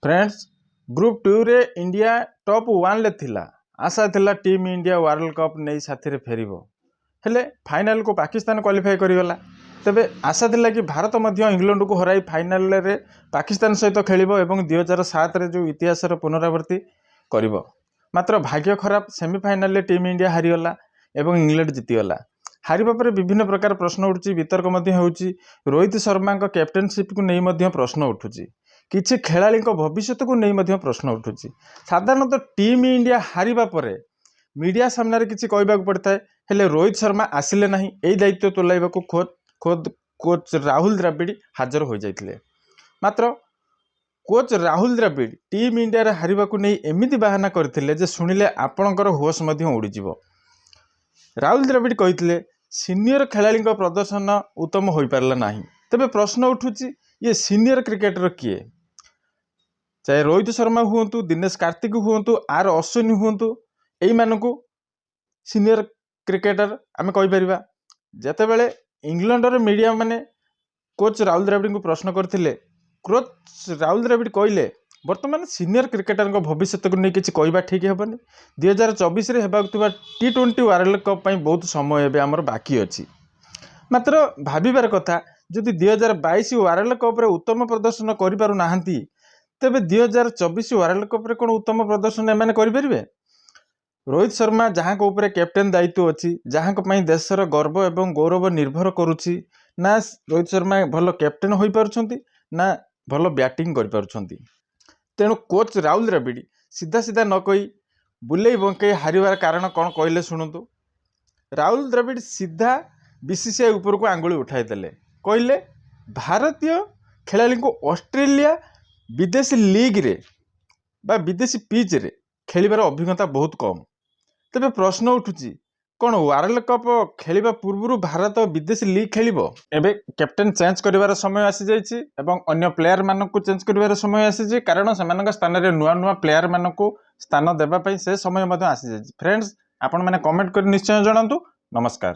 Friends group 2 रे India top 1 ले थिला। आशा थिला टीम इंडिया वर्ल्ड कप नहीं साथी रे फेरिबो हेले फाइनल को पाकिस्तान क्वालिफाई करिगला। तेबे आशा थिला कि भारत मध्य इंग्लैंड को हराई फाइनल रे पाकिस्तान सहित खेलिबो एवं 2007 रे जो इतिहास रो पुनरावृत्ति करिबो। मात्र भाग्य खराब सेमीफाइनल रे टीम इंडिया हारिगला एवं इंग्लैंड जीतीगला। हारिबा पर विभिन्न प्रकार प्रश्न उठुची, वितर्क मध्य होउची। रोहित शर्मा का कैप्टेनशिप को नहीं मध्य प्रश्न उठुची, किछि खेलाड़ी भविष्य को नहीं मध्य प्रश्न उठुची। साधारणतः टीम इंडिया हारिबा परे मीडिया सामने किछि कहबाक पड़ता है, रोहित शर्मा आसिले नहीं। एई दायित्व तुलाइबा को खोद कोच राहुल द्रविड़ हाजर हो जाइथिले। मात्र coach Rahul Dravid team India रे हारिबा को नहीं एमिति बाहाना करथिले जे सुनिले आपणकर होश मध्य उड़ीजिवो। राहुल द्रविड़ कहिथिले सीनियर खेलाड़ी प्रदर्शन उत्तम हो पारला नहीं। तेबे प्रश्न उठुची, ये सीनियर क्रिकेटर किए? चाहे रोहित शर्मा हुंतु, दिनेश कार्तिक हुंतु, आर अश्विन हुंतु, एई मानकु सीनियर क्रिकेटर आमे कहि परिबा। जेतेबेले इंग्लैंड रे मीडिया माने कोच राहुल द्रविड़ को प्रश्न करथिले, कोच राहुल द्रविड़ कहले वर्तमान सीनियर क्रिकेटर भविष्य को नहीं किसी कहवा ठीक हेबनी। 2024 रे हेबाक थिबा T20 वर्ल्ड कप पई बहुत समय एबे हमर बाकी अछि। मात्र भाबिबार कथा, जदि 2022 वर्ल्ड कप रे उत्तम प्रदर्शन करि पारु नाहंती, तेबे 2024 वर्ल्ड कप रे कोन उत्तम प्रदर्शन एमाने करि परिबे? रोहित शर्मा जहाँ को ऊपर कैप्टेन दायित्व अच्छी, जहाँ को पई देशर गर्व एवं गौरव निर्भर करुछि, ना रोहित शर्मा भल कैप्टेन हो पारुछंती ना भल बैटिंग कर पारुछंती। तेणु कोच राहुल द्रविड़ सीधा सीधा न कही बुले बंकई हारिबार कारण कौन कहले शुणु। राहुल द्रविड़ सीधा बीसीसीआई ऊपर को आंगुली उठाई देले, कहले भारतीय खेलाड़ी को ऑस्ट्रेलिया विदेशी लीग रे बा विदेशी पिच रे खेलिबार अभिज्ञता बहुत कम। तेबे प्रश्न उठुची, कौन वर्ल्ड कप खेलिबा पूर्व भारत विदेशी लीग खेलिबो? एबे कैप्टेन चेंज करिवार समय आसी जाइछि एवं अन्य प्लेयर मानक चेंज करिवार समय आसी, कारण से स्थान रे नुआ नुआ प्लेयर मानक स्थान देबा पई से समय मध्य आसी जाइछि। फ्रेंड्स, आपण माने कमेंट कर निश्चय जणांतु। नमस्कार।